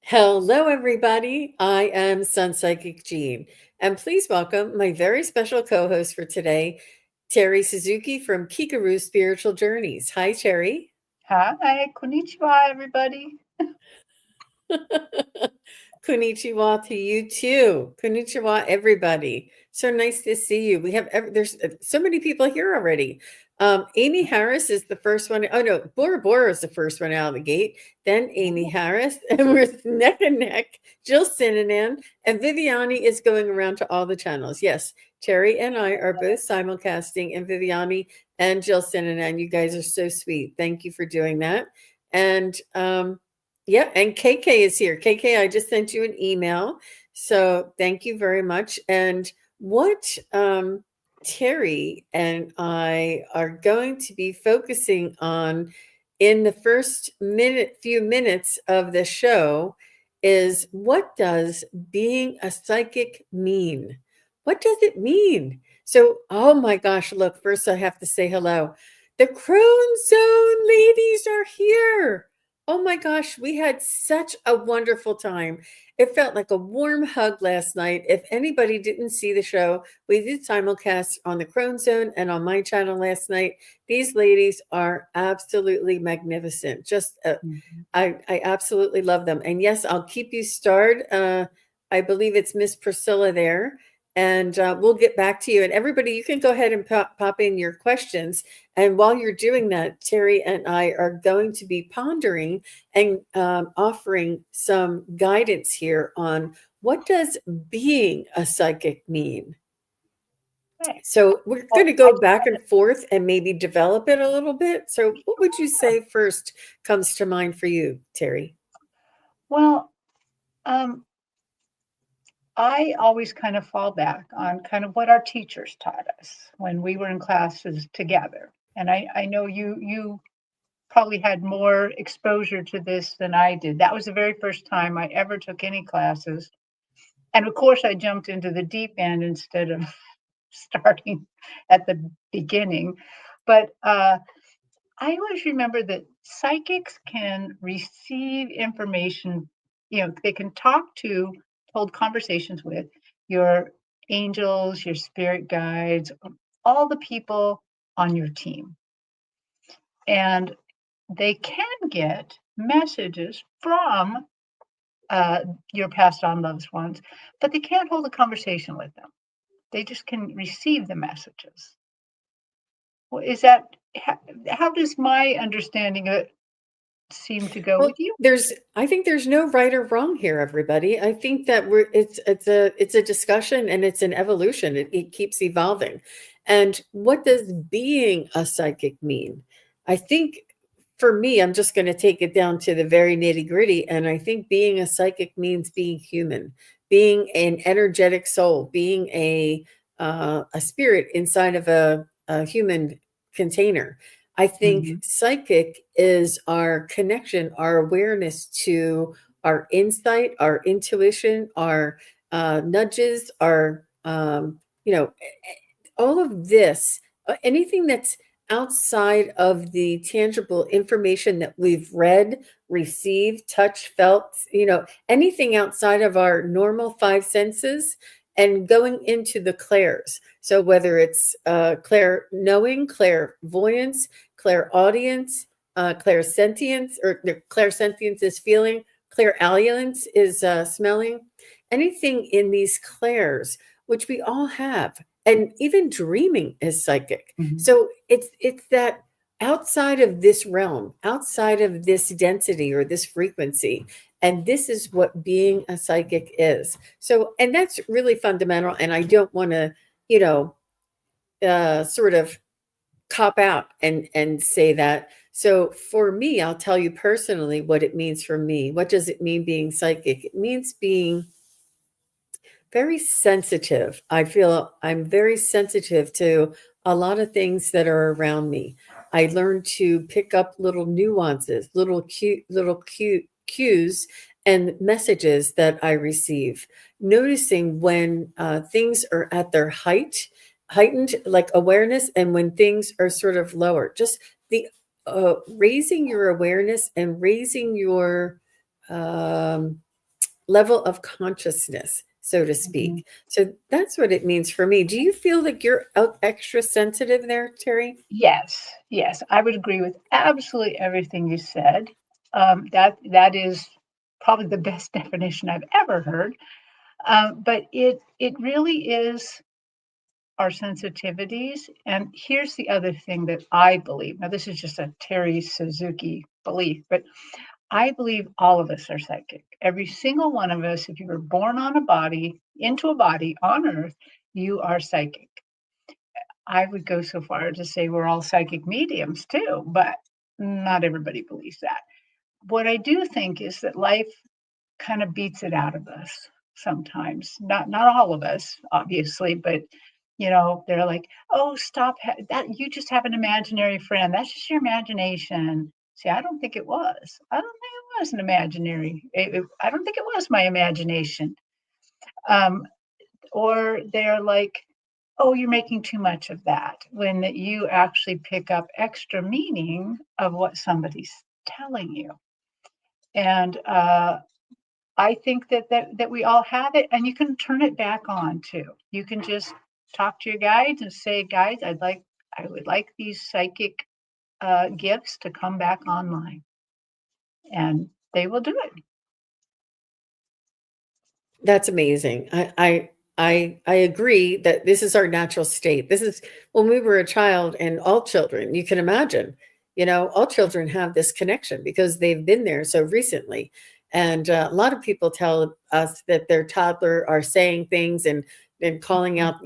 Hello, everybody. I am SunPsychic Jean, and please welcome my very special co-host for today, Terri Suzuki from Kigaru Spiritual Journeys. Hi, Terri. Hi, konnichiwa, everybody. Konnichiwa to you too. Konnichiwa, everybody. So nice to see you. There's so many people here already. Amy Harris is the first one. Oh no, Bora Bora is the first one out of the gate. Then Amy Harris, and we're neck and neck. Jill Sinanan and Viviani is going around to all the channels. Yes, Terri and I are both simulcasting, and Viviani and Jill Sinanan. You guys are so sweet. Thank you for doing that. And yeah, and KK is here. KK, I just sent you an email. So thank you very much. And what Terri and I are going to be focusing on in the few minutes of the show is, what does being a psychic mean? What does it mean? So, oh my gosh, look, first I have to say hello. The Crone Zone ladies are here. Oh my gosh, we had such a wonderful time. It felt like a warm hug last night. If anybody didn't see the show, we did simulcast on the Crone Zone and on my channel last night. These ladies are absolutely magnificent. I absolutely love them. And yes, I'll keep you starred. I believe it's Miss Priscilla there. And we'll get back to you. And everybody, you can go ahead and pop in your questions. And while you're doing that, Terri and I are going to be pondering and offering some guidance here on, what does being a psychic mean? Hey, So we're going well, to go back and forth and maybe develop it a little bit. So what would you say first comes to mind for you, Terri? well, um, I always kind of fall back on kind of what our teachers taught us when we were in classes together. And I know you probably had more exposure to this than I did. That was the very first time I ever took any classes. And of course, I jumped into the deep end instead of starting at the beginning. But I always remember that psychics can receive information, they can talk to, hold conversations with your angels, your spirit guides, all the people on your team. And they can get messages from your passed on loved ones, but they can't hold a conversation with them. They just can receive the messages. Well, is that how does my understanding of it seem to go Well, with you? I think there's no right or wrong here, everybody. I think that it's a discussion, and it's an evolution. It keeps evolving. And what does being a psychic mean? I think for me, I'm just going to take it down to the very nitty gritty. And I think being a psychic means being human, being an energetic soul, being a spirit inside of a human container. I think Mhm. psychic is our connection, our awareness to our insight, our intuition, our nudges, our, all of this, anything that's outside of the tangible information that we've read, received, touched, felt, anything outside of our normal five senses, and going into the clairs. So whether it's clair knowing, clairvoyance, clairaudience, clairsentience, or the clairsentience is feeling, clairalience is smelling, anything in these clairs, which we all have, and even dreaming is psychic. Mhm. So it's that outside of this realm, outside of this density or this frequency, and this is what being a psychic is. So, and that's really fundamental. And I don't want to, you know, sort of cop out and say that. So for me, I'll tell you personally what it means for me. What does it mean being psychic? It means being very sensitive. I feel I'm very sensitive to a lot of things that are around me. I learned to pick up little nuances, little cute cues and messages that I receive. Noticing when things are at their heightened, like awareness, and when things are sort of lower. Just the raising your awareness and raising your level of consciousness, so to Mhm. speak. So that's what it means for me. Do you feel like you're extra sensitive there, Terry? Yes, yes, I would agree with absolutely everything you said. That is probably the best definition I've ever heard. But it really is our sensitivities. And here's the other thing that I believe. Now, this is just a Terry Suzuki belief, but I believe all of us are psychic. Every single one of us, if you were born on a body, into a body on earth, you are psychic. I would go so far as to say we're all psychic mediums too, but not everybody believes that. What I do think is that life kind of beats it out of us sometimes. Not all of us, obviously, but they're like, "Oh, stop that! You just have an imaginary friend. That's just your imagination." See, I don't think it was. I don't think it was an imaginary. I don't think it was my imagination. Um, or they're like, "Oh, you're making too much of that," when you actually pick up extra meaning of what somebody's telling you. And I think that we all have it, and you can turn it back on too. You can just talk to your guides and say, "Guys, I would like these psychic gifts to come back online," and they will do it. That's amazing. I agree that this is our natural state. This is when we were a child, and all children, you can imagine, all children have this connection because they've been there so recently. And a lot of people tell us that their toddler are saying things and calling Mhm. out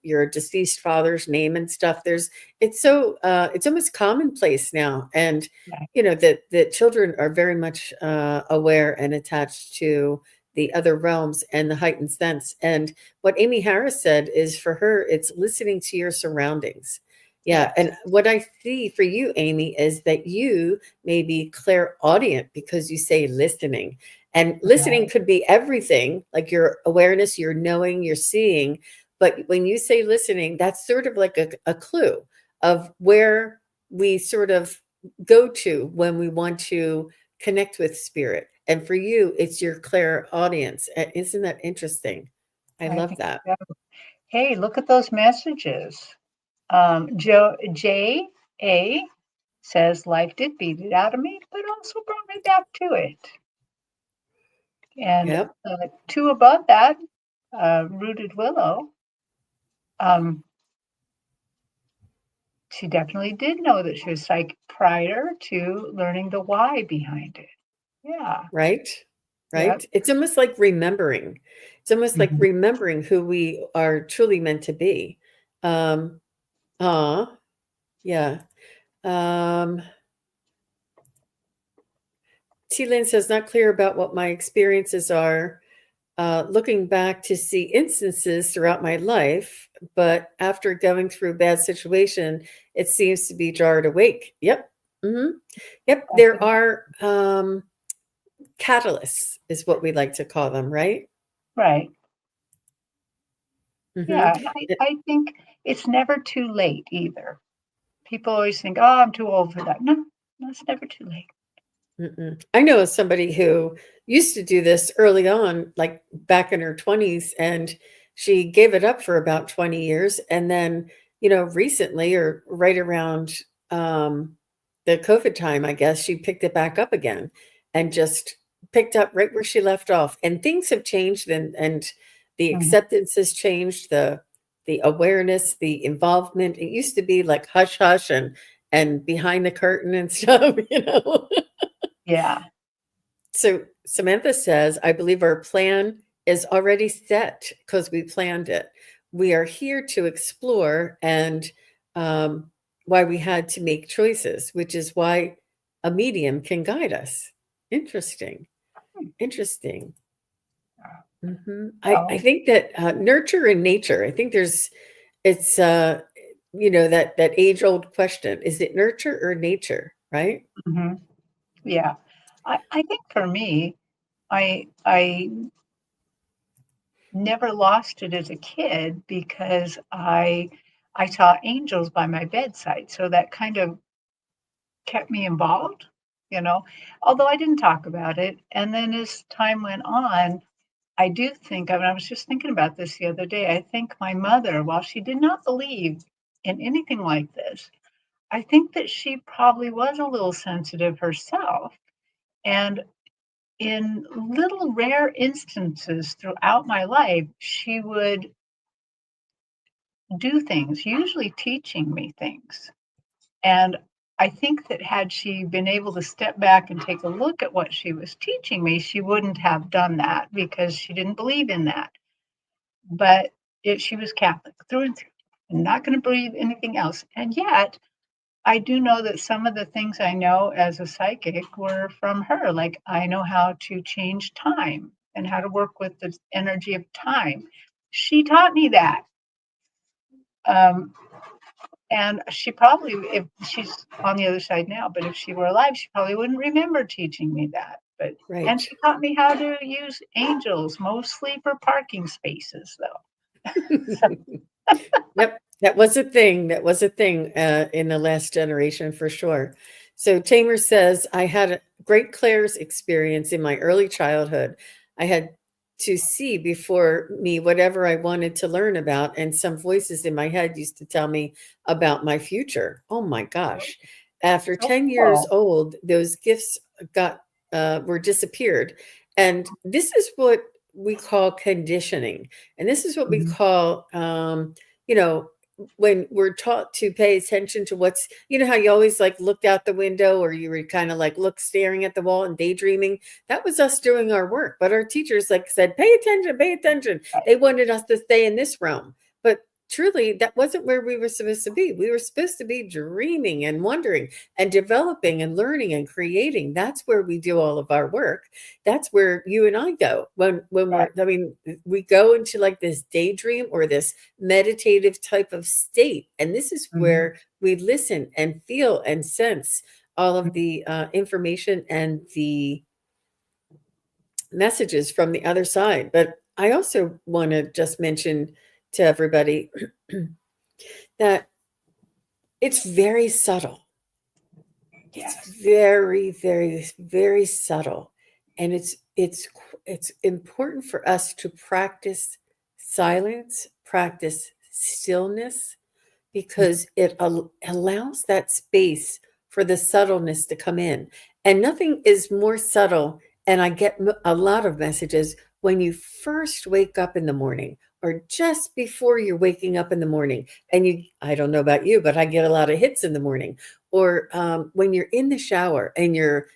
your deceased father's name and stuff. It's almost commonplace now. And Yeah. that children are very much aware and attached to the other realms and the heightened sense. And what Amy Harris said is, for her, it's listening to your surroundings. Yeah. Yes. And what I see for you, Amy, is that you may be clairaudient because you say listening. And listening Right. could be everything, like your awareness, your knowing, your seeing. But when you say listening, that's sort of like a clue of where we sort of go to when we want to connect with spirit. And for you, it's your clairaudience. Isn't that interesting? I I love think that. so. Hey, look at those messages. J A says life did beat it out of me, but also brought me back to it. And Yep. two above that, Rooted Willow, um, she definitely did know that she was psychic prior to learning the why behind it. Yeah. Right. Yep. Right. It's almost like remembering. It's almost like Mhm. remembering who we are truly meant to be. Um, yeah. Um, T Lynn says, not clear about what my experiences are. Looking back to see instances throughout my life, but after going through a bad situation, it seems to be jarred awake. Yep. Hmm. Yep. That's There it. are catalysts, is what we like to call them, right? Right. Hmm. Yeah. And I think it's never too late either. People always think, oh, I'm too old for that. No, no, it's never too late. I know somebody who used to do this early on, like back in her 20s, and she gave it up for about 20 years. And then, recently, or right around the COVID time, I guess, she picked it back up again and just picked up right where she left off. And things have changed, and the Mhm. acceptance has changed, the awareness, the involvement. It used to be like hush hush and behind the curtain and stuff. Yeah. So Samantha says, I believe our plan is already set because we planned it. We are here to explore, and um, why we had to make choices, which is why a medium can guide us. Interesting. Interesting. I Well, think that nurture and nature, I think it's, that age old question, is it nurture or nature, right? mhm. Yeah. I think for me, I never lost it as a kid because I saw angels by my bedside. So that kind of kept me involved. you know, although I didn't talk about it. And then as time went on, I do think, I mean, I was just thinking about this the other day. I think my mother, while she did not believe in anything like this, I think that she probably was a little sensitive herself. And in little rare instances throughout my life, she would do things, usually teaching me things. And I think that had she been able to step back and take a look at what she was teaching me, she wouldn't have done that because she didn't believe in that. But she was Catholic through and through and not going to believe anything else. And yet, I do know that some of the things I know as a psychic were from her. Like I know how to change time and how to work with the energy of time. She taught me that. Um, and she probably, if she's on the other side now, but if she were alive, she probably wouldn't remember teaching me that. But and Right. she taught me how to use angels, mostly for parking spaces, though. So, Yep, that was a thing. That was a thing in the last generation for sure. So Tamer says, I had a great Claire's experience in my early childhood. I had to see before me whatever I wanted to learn about, and some voices in my head used to tell me about my future. Oh my gosh. After oh, 10 years cool. old, those gifts got were disappeared. And this is what we call conditioning. And this is what we Mhm. call you know, when we're taught to pay attention to what's, you know, how you always like looked out the window or you were kind of like look staring at the wall and daydreaming. That was us doing our work. But our teachers like said, pay attention, pay attention. Right. They wanted us to stay in this realm. But truly, that wasn't where we were supposed to be. We were supposed to be dreaming and wondering and developing and learning and creating. That's where we do all of our work. That's where you and I go when Right. we're, I mean, we go into like this daydream or this meditative type of state. And this is Mhm. where we listen and feel and sense all of the information and the messages from the other side. But I also want to just mention to everybody that it's very subtle. It's Yes. very, very, very subtle. And it's important for us to practice silence, practice stillness, because it allows that space for the subtleness to come in. And nothing is more subtle. And I get a lot of messages when you first wake up in the morning or just before you're waking up in the morning. And I don't know about you, but I get a lot of hits in the morning. Or when you're in the shower and you're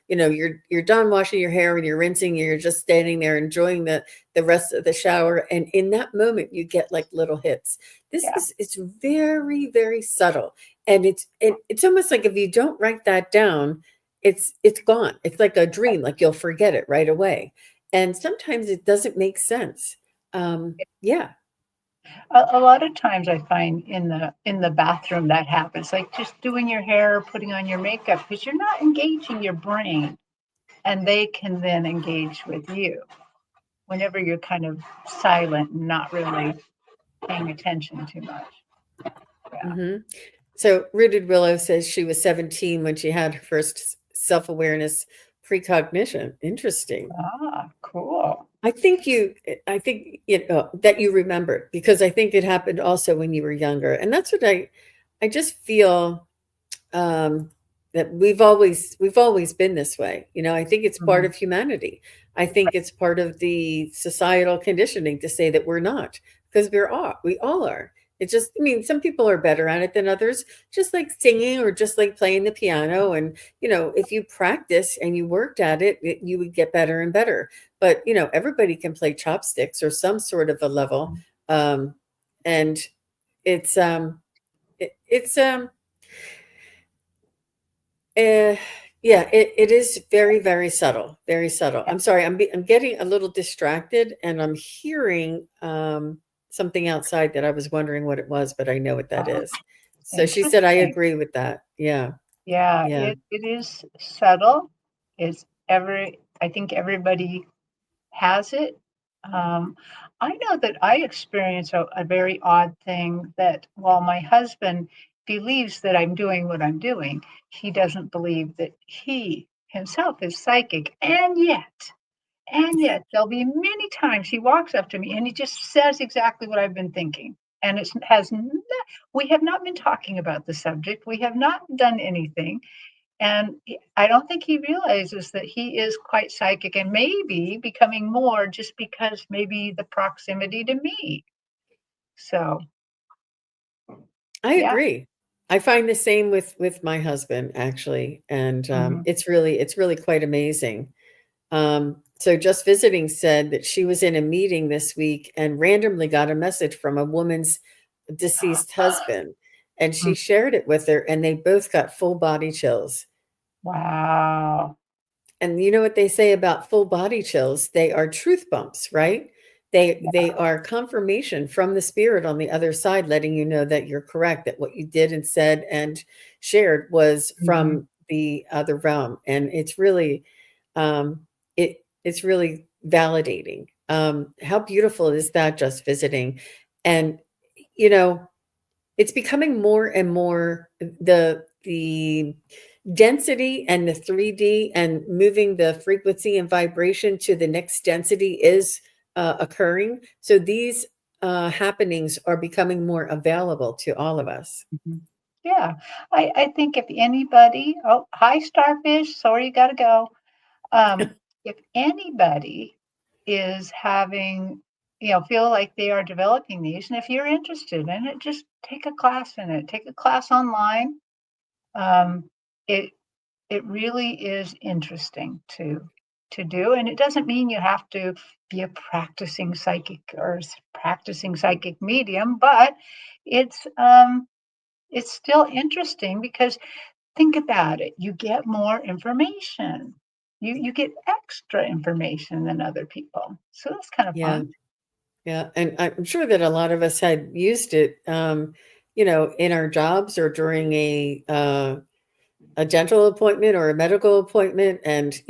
done washing your hair and you're rinsing, and you're just standing there enjoying the rest of the shower. And in that moment, you get like little hits. Yeah. It's very, very subtle. And it's almost like if you don't write that down, it's gone. It's like a dream, like you'll forget it right away. And sometimes it doesn't make sense. Yeah. A lot of times I find in the bathroom that happens, like just doing your hair, putting on your makeup, because you're not engaging your brain, and they can then engage with you whenever you're kind of silent and not really paying attention too much. Yeah. Hmm. So Rooted Willow says she was 17 when she had her first self-awareness precognition. Interesting. Ah, cool. I think you know that you remember because I think it happened also when you were younger. And that's what I just feel um, that we've always been this way. You know, I think it's part Mhm. of humanity. I think it's part of the societal conditioning to say that we're not, because we all are. It's just, I mean, some people are better at it than others, just like singing or just like playing the piano. And if you practice and you worked at it, you would get better and better. But everybody can play chopsticks or some sort of a level, and it's it's Uh, yeah, it is very, very subtle, very subtle. Yeah. I'm sorry, I'm getting a little distracted, and I'm hearing something outside that I was wondering what it was, but I know what that Ah, is. So she said, I interesting. agree with that. Yeah, Yeah, yeah. it is subtle. I think everybody has it. Um, I know that I experience a very odd thing that while my husband believes that I'm doing what I'm doing, he doesn't believe that he himself is psychic. And yet, there'll be many times he walks up to me and he just says exactly what I've been thinking. And we have not been talking about the subject. We have not done anything. And I don't think he realizes that he is quite psychic and maybe becoming more just because maybe the proximity to me. So, I yeah. agree. I find the same with my husband actually, and Mhm. it's really quite amazing. So Just Visiting said that she was in a meeting this week and randomly got a message from a woman's deceased husband, and she Mm. shared it with her, and they both got full body chills. Wow. And you know what they say about full body chills? They are truth bumps, right? They are confirmation from the spirit on the other side, letting you know that you're correct, that what you did and said and shared was Mhm. from the other realm. And um, it's really validating. How beautiful is that, Just Visiting? And you know, it's becoming more and more the density and the 3D and moving the frequency and vibration to the next density is occurring. So these happenings are becoming more available to all of us. Mhm. Yeah. I think if anybody, oh, hi, Starfish. Sorry, you got to go. If anybody is having, feel like they are developing these, and if you're interested in it, just take a class in it. Take a class online. Um, it it really is interesting to do, and it doesn't mean you have to be a practicing psychic or practicing psychic medium, but it's um, it's still interesting because think about it, you get more information. You get extra information than other people. So that's kind of Yeah, fun. yeah, and I'm sure that a lot of us had used it, in our jobs or during a dental appointment or a medical appointment, and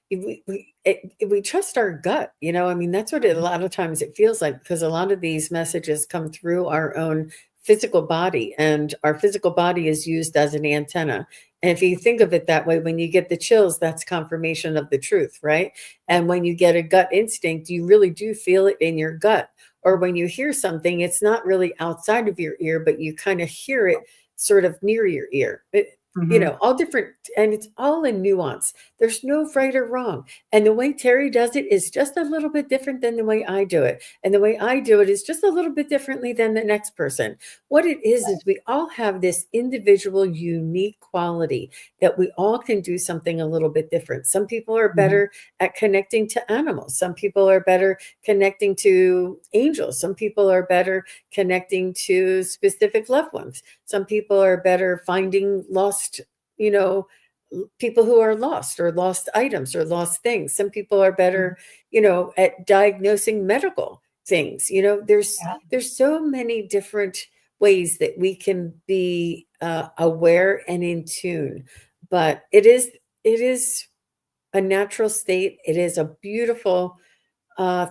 we trust our gut. I mean, that's what a Mhm. lot of times it feels like, because a lot of these messages come through our own physical body, and our physical body is used as an antenna. And if you think of it that way, when you get the chills, that's confirmation of the truth, right? Yeah. And when you get a gut instinct, you really do feel it in your gut. Or when you hear something, it's not really outside of your ear, but you kind of hear it sort of near your ear. Hmm. All different, and it's all in nuance. There's no right or wrong. And the way Terry does it is just a little bit different than the way I do it. And the way I do it is just a little bit differently than the next person. What it is we all have this individual, unique quality that we all can do something a little bit different. Some people are Hmm. better at connecting to animals. Some people are better connecting to angels. Some people are better connecting to specific loved ones. Some people are better finding lost, you know, people who are lost, or lost items, or lost things. Some people are better, at diagnosing medical things. Yeah. There's so many different ways that we can be aware and in tune. But it is a natural state. It is a beautiful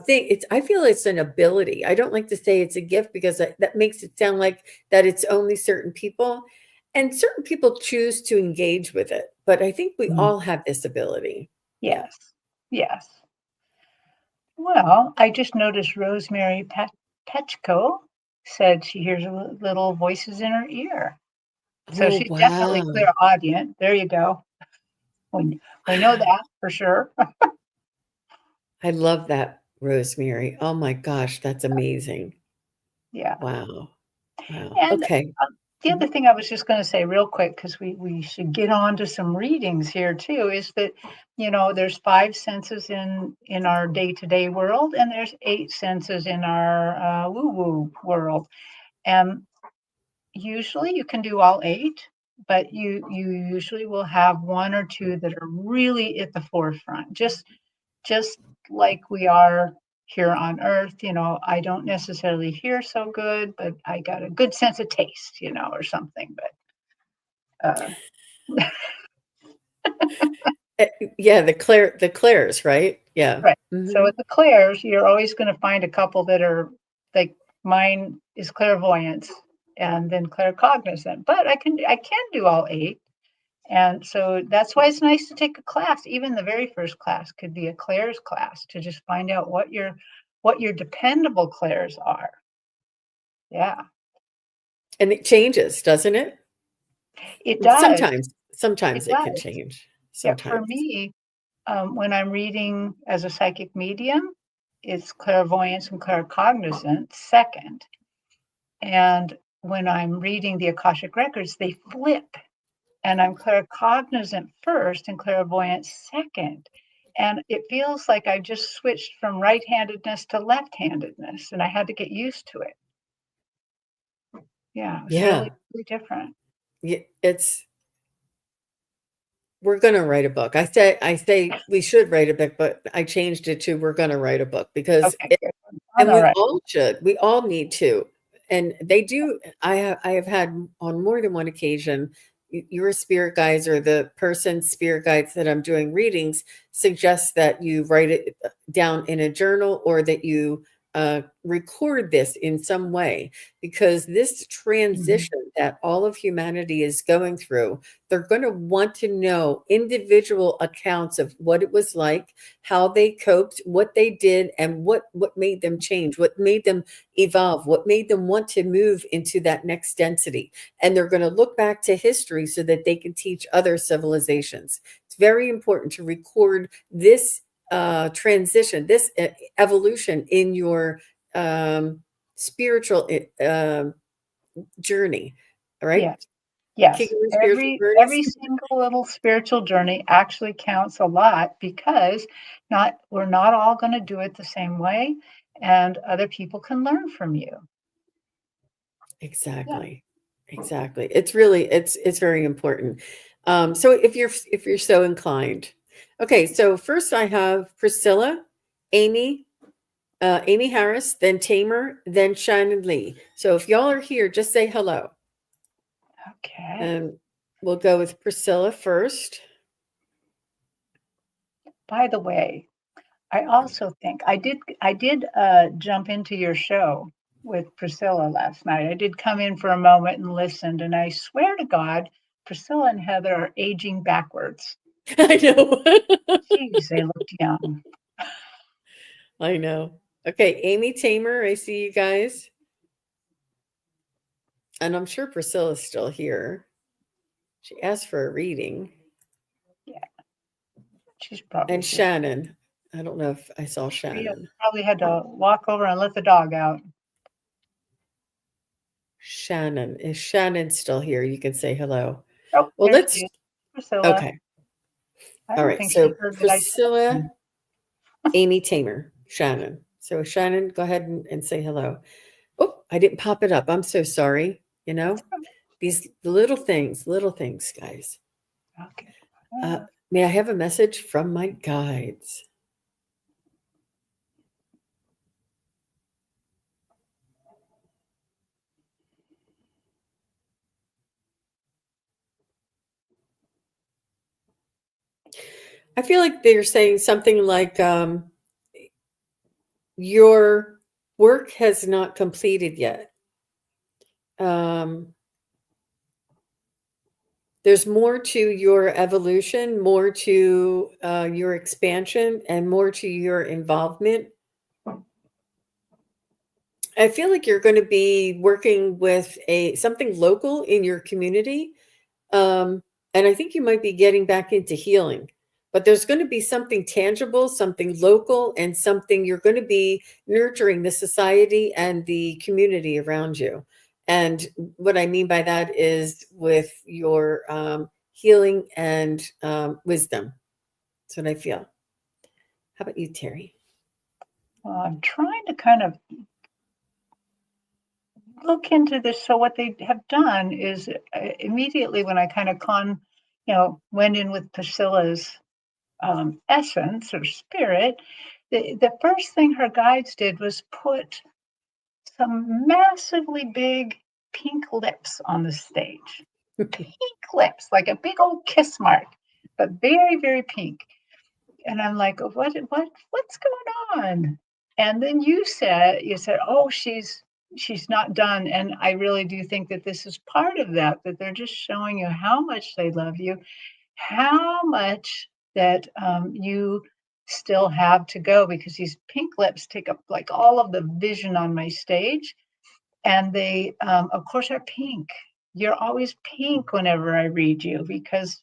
thing. I feel it's an ability. I don't like to say it's a gift, because that makes it sound like that it's only certain people, and certain people choose to engage with it. But I think we Mhm. all have this ability. Yeah. Yes. Yes. Well, I just noticed Rosemary Petchko said she hears little voices in her ear. So Oh, she's definitely wow. clairaudient. There you go. We know that for sure. I love that, Rosemary. Oh my gosh, that's amazing. Yeah. Wow. Wow. And Okay. the other Mhm. thing I was just going to say real quick, because we should get on to some readings here too, is that, there's five senses in our day-to-day world, and there's eight senses in our woo-woo world. And usually you can do all eight, but you usually will have one or two that are really at the forefront, just like we are here on earth. I don't necessarily hear so good, but I got a good sense of taste, or something. But Eh, yeah, the clairs, right? Yeah. right. So Hmm. with the clairs, you're always going to find a couple that are like mine is clairvoyance and then claircognizant. But I can do all eight. And so that's why it's nice to take a class. Even the very first class could be a clairs class to just find out what your dependable clairs are. Yeah, And it changes, doesn't it? it does. Sometimes It it can does. change. Yeah, for Sometimes. me, when I'm reading as a psychic medium, it's clairvoyance and claircognizance second. And when I'm reading the Akashic records, they flip. And I'm claircognizant first and clairvoyant second. And it feels like I just switched from right-handedness to left-handedness, and I had to get used to it. Yeah, it's really, Yeah. really different. Yeah, we're gonna write a book. I say we should write a book, but I changed it to we're gonna write a book because Okay, good. and All we right. all should. We all need to. And they do. I have had on more than one occasion, your spirit guides or the person's spirit guides that I'm doing readings suggest that you write it down in a journal or that you record this in some way because this Mhm. transition that all of humanity is going through, they're going to want to know individual accounts of what it was like, how they coped, what they did, and what made them change, what made them evolve, what made them want to move into that next density. And they're going to look back to history so that they can teach other civilizations. It's very important to record this transition, this evolution in your spiritual journey. All right, Yes, yes. Kigaru spiritual Every journeys. single little spiritual journey actually counts a lot because we're not all going to do it the same way, and other people can learn from you. Yeah. Exactly. Exactly. It's very important. So if you're so inclined. Okay, so first I have Priscilla, Amy, Amy Harris, then Tamer, then Shannon Lee. So if y'all are here, just say hello. Okay. And we'll go with Priscilla first. By the way, I also think I did jump into your show with Priscilla last night. I did come in for a moment and listened, and I swear to God, Priscilla and Heather are aging backwards. I know. Geez, they looked young. I know. Okay, Amy Tamer, I see you guys. And I'm sure Priscilla's still here. She asked for a reading. Yeah, she's probably And here. Shannon. I don't know if I saw She Shannon. probably had to walk over and let the dog out. Shannon. Is Shannon still here? You can say hello. Oh, Well, there she let's is. Priscilla. okay. I All don't right. think she So heard that I said Priscilla, anything. Amy Tamer, Shannon. So Shannon, go ahead and say hello. Oh, I didn't pop it up. I'm so sorry. These little things, guys. Okay. Uh, Uh, may I have a message from my guides? I feel like they're saying something like, your work has not completed yet. Um, there's more to your evolution, more to your expansion, and more to your involvement. I feel like you're going to be working with a something local in your community, and I think you might be getting back into healing. But there's going to be something tangible, something local, and something you're going to be nurturing the society and the community around you. And what I mean by that is with your healing and wisdom. That's what I feel. How about you, Terry? well, I'm trying to kind of look into this. So what they have done is immediately when I kind of went in with Priscilla's essence or spirit, the first thing her guides did was put some massively big pink lips on the stage. Pink lips, like a big old kiss mark, but very, very pink. And I'm like, what's going on? And then you said, oh, she's she's not done. And I really do think that this is part of that, that they're just showing you how much they love you, how much that you still have to go, because these pink lips take up like all of the vision on my stage. And they, of course, are pink. You're always pink whenever I read you, because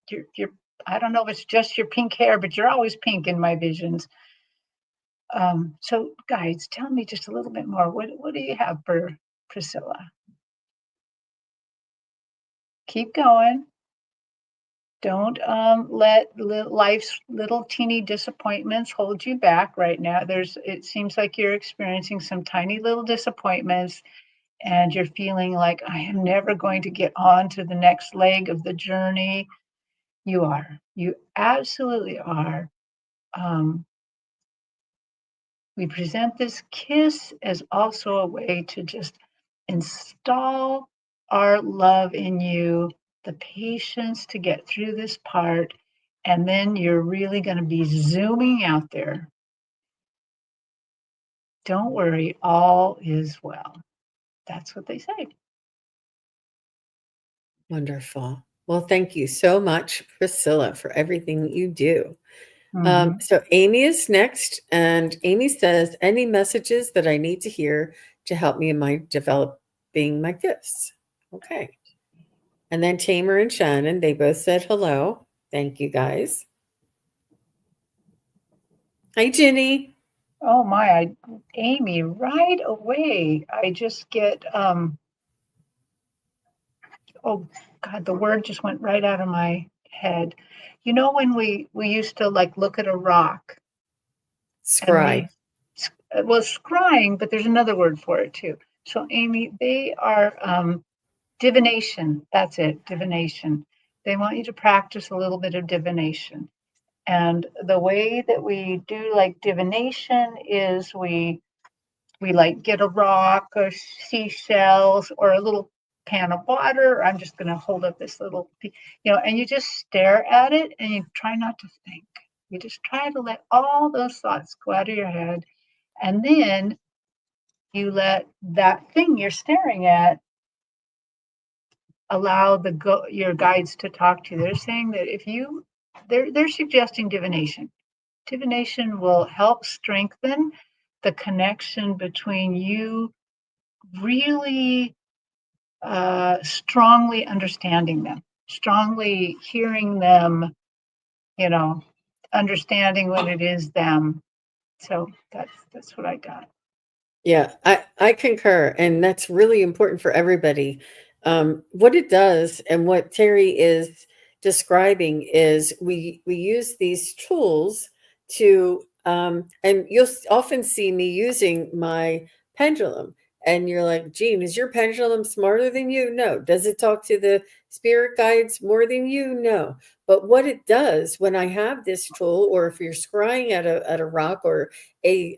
you're, I don't know if it's just your pink hair, but you're always pink in my visions. So guides, tell me just a little bit more. What do you have for Priscilla? Keep going. Don't let life's little teeny disappointments hold you back right now. It seems like you're experiencing some tiny little disappointments, and you're feeling like, I am never going to get on to the next leg of the journey. You are. You absolutely are. We present this kiss as also a way to just install our love in you, the patience to get through this part, and then you're really going to be zooming out there. Don't worry, all is well. That's what they say. Wonderful. Well, thank you so much, Priscilla, for everything you do. Mm-hmm. So Amy is next, and Amy says, "Any messages that I need to hear to help me in my developing my gifts?" Okay. And then Tamer and Shannon, they both said hello. Thank you guys. Hi, Ginny. Oh my, Amy, right away. I just get oh God, the word just went right out of my head. You know, when we used to like look at a rock and Scry. we well, scrying, but there's another word for it too. So Amy, they are divination. That's it, divination. They want you to practice a little bit of divination. And the way that we do like divination is we like get a rock or seashells or a little pan of water. I'm just going to hold up this little, and you just stare at it and you try not to think. You just try to let all those thoughts go out of your head. And then you let that thing you're staring at allow your guides to talk to you. They're saying that they're suggesting divination. Divination will help strengthen the connection between you really strongly understanding them, strongly hearing them, you know, understanding what it is them. So that's what I got. Yeah, I concur, and that's really important for everybody. What it does, and what Terry is describing, is we use these tools to, and you'll often see me using my pendulum, and you're like, Jean, is your pendulum smarter than you? No. Does it talk to the spirit guides more than you? No. But what it does when I have this tool, or if you're scrying at a rock, or a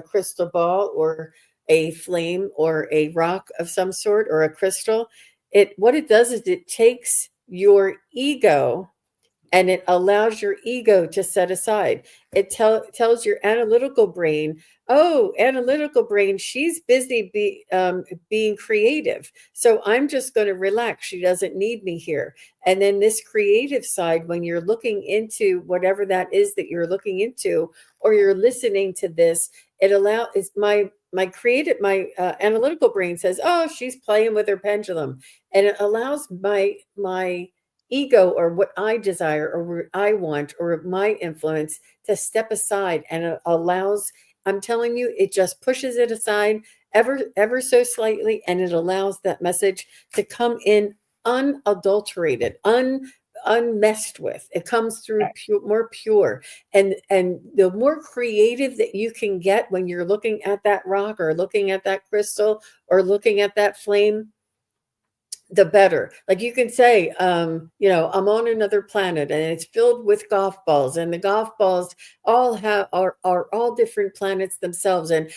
crystal ball, or a flame, or a rock of some sort, or a crystal, it what it does is it takes your ego and it allows your ego to set aside. It tells your analytical brain, oh, analytical brain, she's busy being creative. So I'm just going to relax. She doesn't need me here. And then this creative side, when you're looking into whatever that is that you're looking into, or you're listening to this, it allows my analytical brain says, oh, she's playing with her pendulum. And it allows my ego, or what I desire, or what I want, or my influence, to step aside, and it allows, I'm telling you, it just pushes it aside ever so slightly, and it allows that message to come in unadulterated, unmessed with. It comes through more pure, and the more creative that you can get when you're looking at that rock, or looking at that crystal, or looking at that flame, the better. Like you can say, I'm on another planet, and it's filled with golf balls, and the golf balls are all different planets themselves, and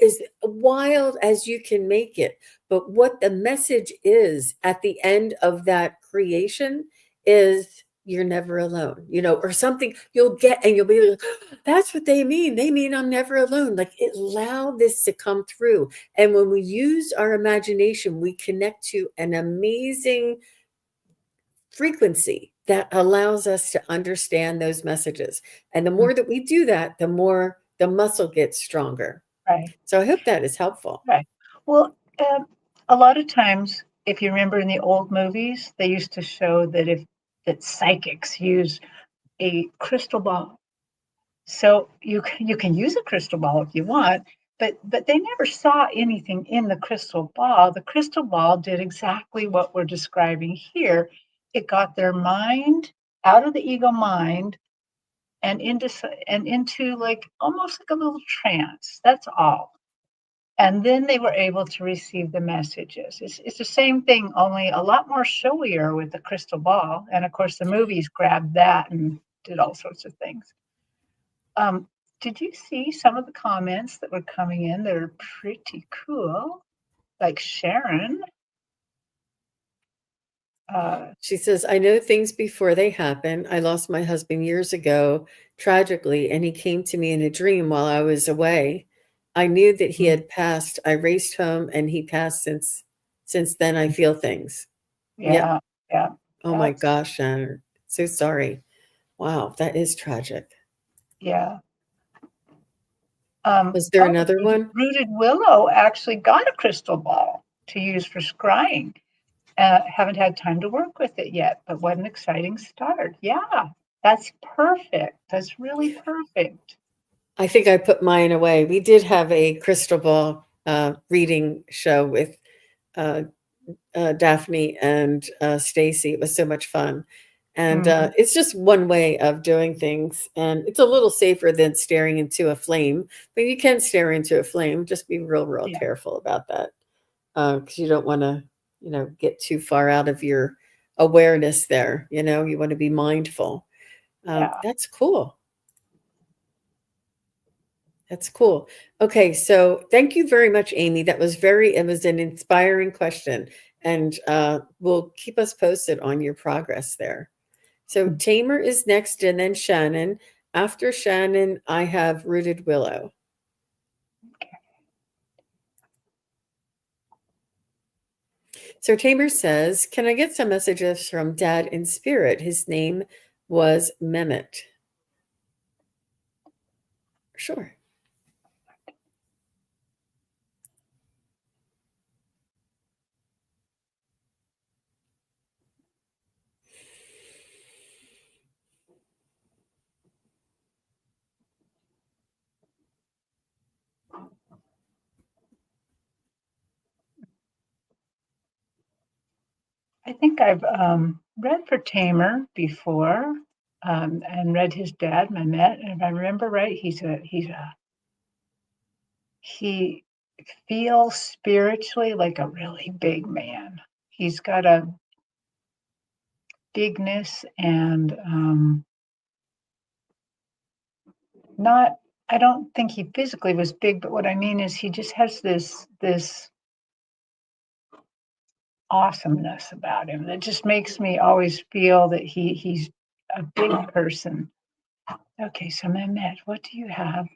as wild as you can make it. But what the message is at the end of that creation is you're never alone, or something you'll get and you'll be like, that's what they mean. They mean I'm never alone. Like, allow this to come through. And when we use our imagination, we connect to an amazing frequency that allows us to understand those messages. And the more that we do that, the more the muscle gets stronger. Right. So I hope that is helpful. Right. Well, a lot of times, if you remember in the old movies, they used to show that psychics use a crystal ball. So you can use a crystal ball if you want, but they never saw anything in the crystal ball. The crystal ball did exactly what we're describing here. It got their mind out of the ego mind and into like almost like a little trance. That's all. And then they were able to receive the messages. It's the same thing, only a lot more showier with the crystal ball. And of course, the movies grabbed that and did all sorts of things. Did you see some of the comments that were coming in? They're pretty cool. Like Sharon. She says, I know things before they happen. I lost my husband years ago, tragically, and he came to me in a dream while I was away. I knew that he had passed. I raced home and he passed. Since then I feel things. Yeah, yeah. Oh my gosh, Shannon. So sorry. Wow, that is tragic. Yeah. Was there another one? Rooted Willow actually got a crystal ball to use for scrying. Haven't had time to work with it yet, but what an exciting start. Yeah, that's perfect. That's really perfect. I think I put mine away. We did have a crystal ball reading show with Daphne and Stacy. It was so much fun. And it's just one way of doing things. And it's a little safer than staring into a flame. But you can stare into a flame. Just be real careful about that. Because you don't want to, get too far out of your awareness there. You want to be mindful. That's cool. That's cool. Okay, so thank you very much, Amy. It was an inspiring question, and will keep us posted on your progress there. So Tamer is next, and then Shannon. After Shannon, I have Rooted Willow. So Tamer says, can I get some messages from Dad in spirit? His name was Mehmet. Sure. I think I've read for Tamer before, and read his dad, Mehmet. And if I remember right, he feels spiritually like a really big man. He's got a bigness and not. I don't think he physically was big, but what I mean is he just has this awesomeness about him that just makes me always feel that he's a big person. Okay, so Mehmet, what do you have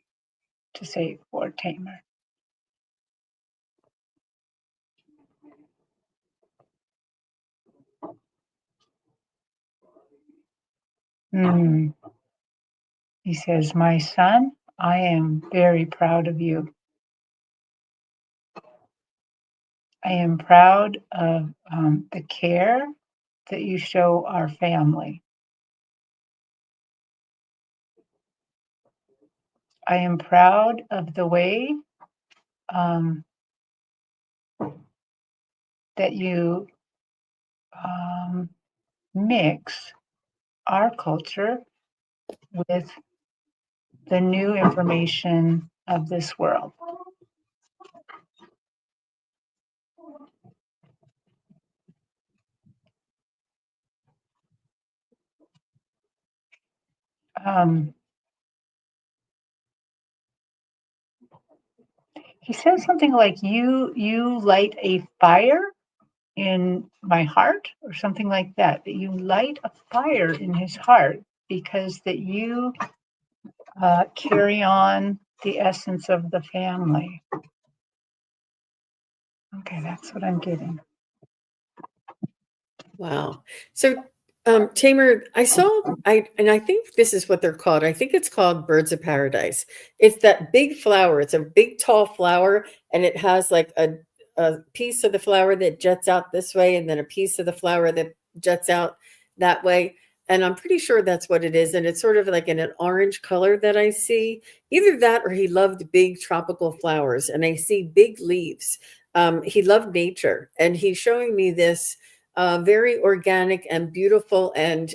to say for Tamer? He says, my son, I am very proud of you. I am proud of the care that you show our family. I am proud of the way that you mix our culture with the new information of this world. He says something like you light a fire in my heart or something like that, that you light a fire in his heart because that you carry on the essence of the family. Okay, that's what I'm getting. Wow. So, Tamer, I think this is what they're called. I think it's called birds of paradise. It's that big flower. It's a big, tall flower, and it has like a piece of the flower that jets out this way, and then a piece of the flower that jets out that way. And I'm pretty sure that's what it is. And it's sort of like in an orange color that I see. Either that or he loved big tropical flowers, and I see big leaves. He loved nature, and he's showing me this very organic and beautiful and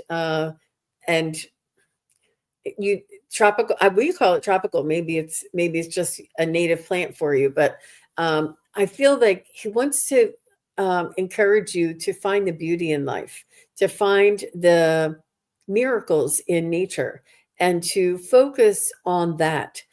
you tropical. We call it tropical. Maybe it's just a native plant for you, but I feel like he wants to encourage you to find the beauty in life, to find the miracles in nature, and to focus on that.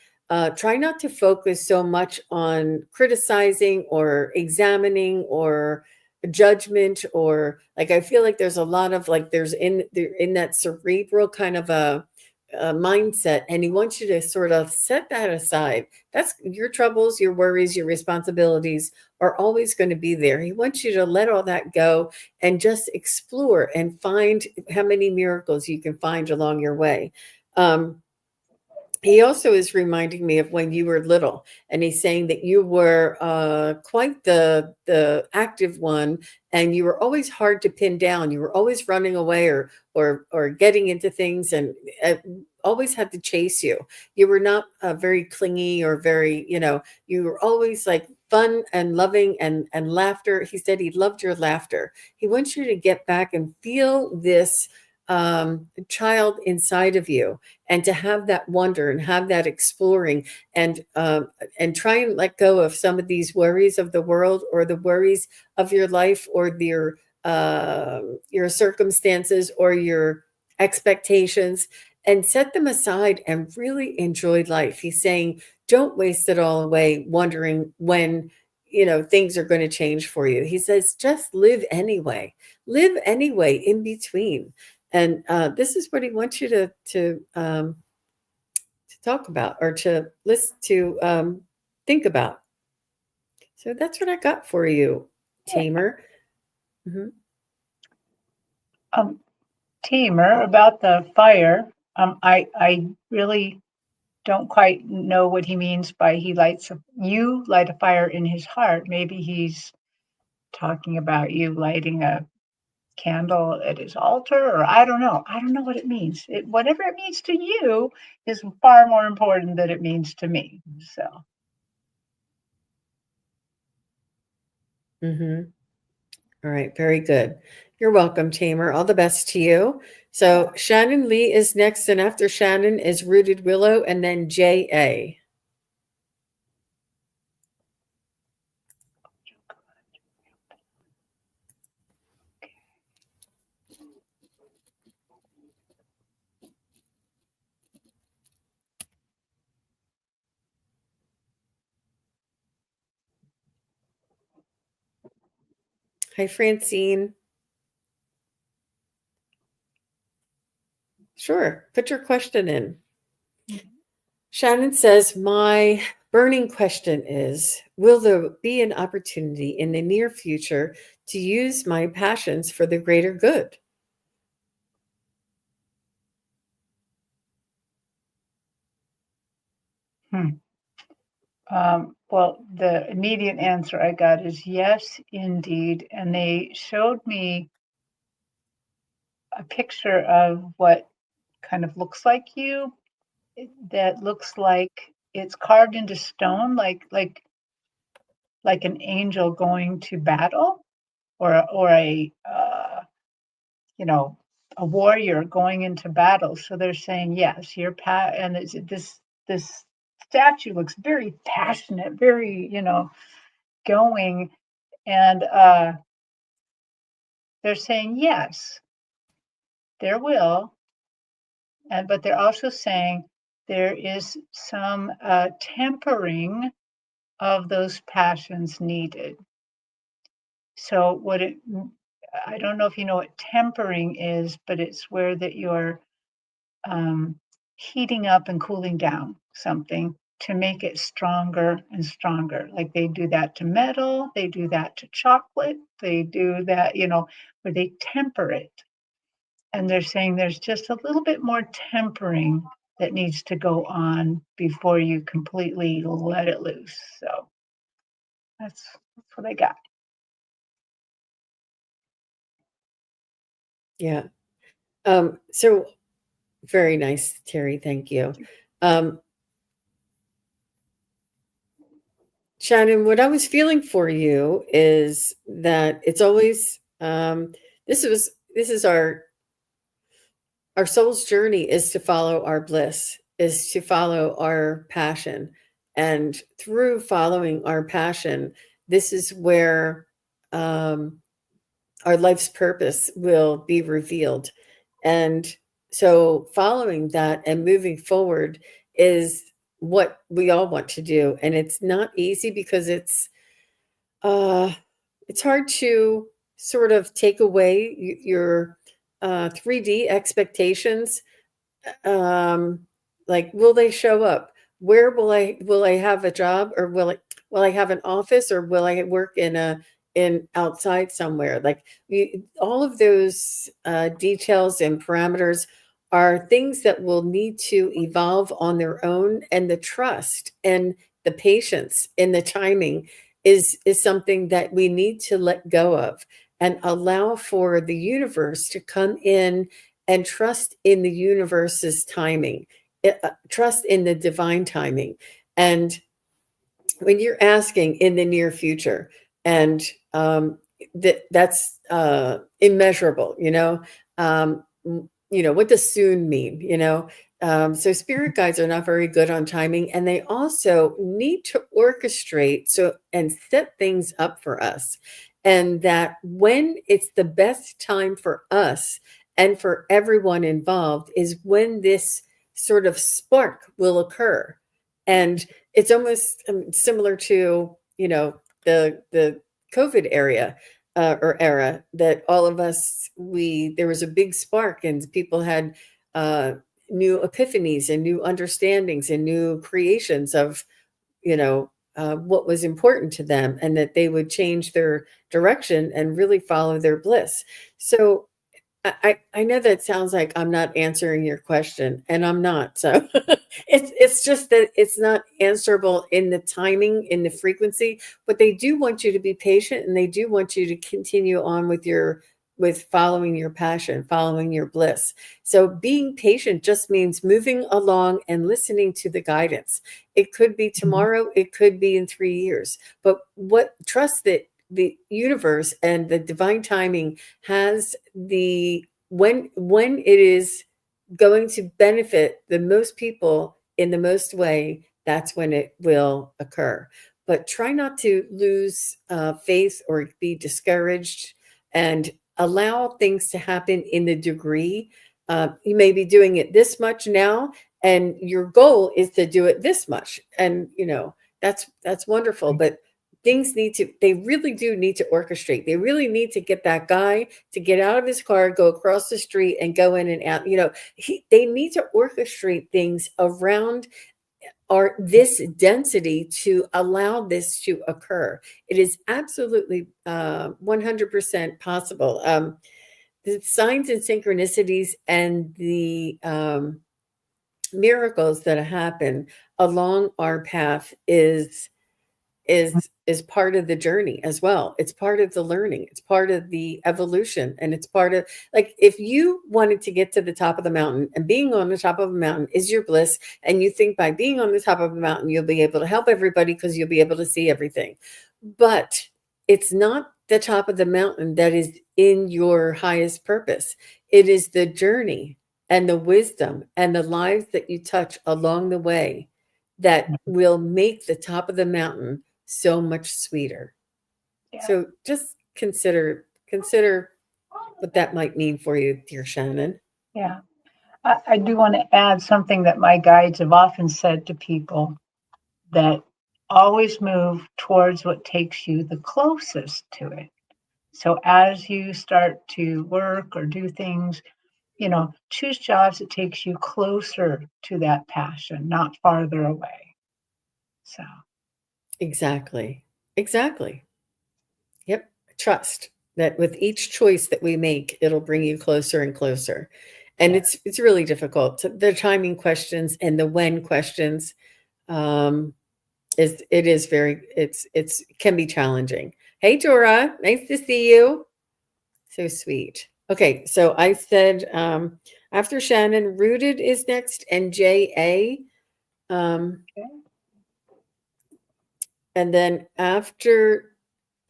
Try not to focus so much on criticizing or examining or judgment, or like I feel like there's a lot of like in that cerebral kind of a mindset, and he wants you to sort of set that aside. That's your troubles, your worries, your responsibilities are always going to be there. He wants you to let all that go and just explore and find how many miracles you can find along your way. um, he also is reminding me of when you were little, and he's saying that you were quite the active one, and you were always hard to pin down. You were always running away or getting into things, and always had to chase you. You were not very clingy or very, you were always like fun and loving and laughter. He said he loved your laughter. He wants you to get back and feel this child inside of you, and to have that wonder and have that exploring, and try and let go of some of these worries of the world, or the worries of your life, or your circumstances, or your expectations, and set them aside and really enjoy life. He's saying don't waste it all away wondering when things are going to change for you. He says just live anyway in between. And this is what he wants you to talk about, or to listen to, think about. So that's what I got for you, Tamer. Mhm. Um, Tamer, about the fire, I really don't quite know what he means by you light a fire in his heart. Maybe he's talking about you lighting a candle at his altar, or I don't know. I don't know what it means. Whatever it means to you is far more important than it means to me. So, Mhm. All right, very good. You're welcome, Tamer. All the best to you. So Shannon Lee is next, and after Shannon is Rooted Willow, and then J.A. Hi, Francine. Sure, put your question in. Shannon says, my burning question is, will there be an opportunity in the near future to use my passions for the greater good? hmm. Well, the immediate answer I got is yes, indeed. And they showed me a picture of what kind of looks like you, that looks like it's carved into stone, like an angel going to battle, or a you know a warrior going into battle. So they're saying yes, and this statue looks very passionate, very going, and they're saying yes, there will, and but they're also saying there is some tempering of those passions needed. So I don't know if you know what tempering is, but it's where that you're heating up and cooling down something to make it stronger and stronger. Like they do that to metal, they do that to chocolate, they do that, where they temper it. And they're saying there's just a little bit more tempering that needs to go on before you completely let it loose. So that's what I got. Yeah. So very nice, Terry. Thank you. Um, Shannon, what I was feeling for you is that it's always this is our soul's journey is to follow our bliss, is to follow our passion. And through following our passion, this is where our life's purpose will be revealed. And so following that and moving forward is what we all want to do. And it's not easy because uh it's hard to sort of take away your 3D expectations. um like, will they show up? Where will I have a job, or will I have an office, or will I work in outside somewhere? Like, all of those details and parameters are things that will need to evolve on their own, and the trust and the patience and the timing is something that we need to let go of and allow for the universe to come in and trust in the universe's timing, trust in the divine timing. And when you're asking in the near future, and that's immeasurable, what does soon mean? So spirit guides are not very good on timing, and they also need to orchestrate and set things up for us, and that when it's the best time for us and for everyone involved is when this sort of spark will occur. And it's almost similar to, the COVID era, that all of us, there was a big spark, and people had new epiphanies and new understandings and new creations of, what was important to them, and that they would change their direction and really follow their bliss. So I know that sounds like I'm not answering your question, and I'm not. So it's just that it's not answerable in the timing, in the frequency, but they do want you to be patient, and they do want you to continue on with following your passion, following your bliss. So being patient just means moving along and listening to the guidance. It could be Mhm. tomorrow, it could be in 3 years, but trust that the universe and the divine timing has when it is going to benefit the most people in the most way, that's when it will occur. But try not to lose faith or be discouraged, and allow things to happen in the degree. You may be doing it this much now, and your goal is to do it this much, and that's wonderful. But they really do need to orchestrate. They really need to get that guy to get out of his car, go across the street, and go in and out. They need to orchestrate things around this density to allow this to occur. It is absolutely 100% possible. The signs and synchronicities and the miracles that happen along our path is part of the journey as well. It's part of the learning. It's part of the evolution, and it's part of, like, if you wanted to get to the top of the mountain, and being on the top of a mountain is your bliss, and you think by being on the top of a mountain you'll be able to help everybody because you'll be able to see everything. But it's not the top of the mountain that is in your highest purpose. It is the journey and the wisdom and the lives that you touch along the way that will make the top of the mountain so much sweeter. Yeah. So just consider what that might mean for you, dear Shannon. Yeah. I do want to add something that my guides have often said to people, that always move towards what takes you the closest to it. So as you start to work or do things, choose jobs that takes you closer to that passion, not farther away. So, Exactly. Exactly. Yep. Trust that with each choice that we make, it'll bring you closer and closer. And yeah. it's really difficult. The timing questions and the when questions um, is very it's can be challenging. Hey Dora, nice to see you. So sweet. Okay, so I said after Shannon, Rooted is next, and JA. Okay. And then after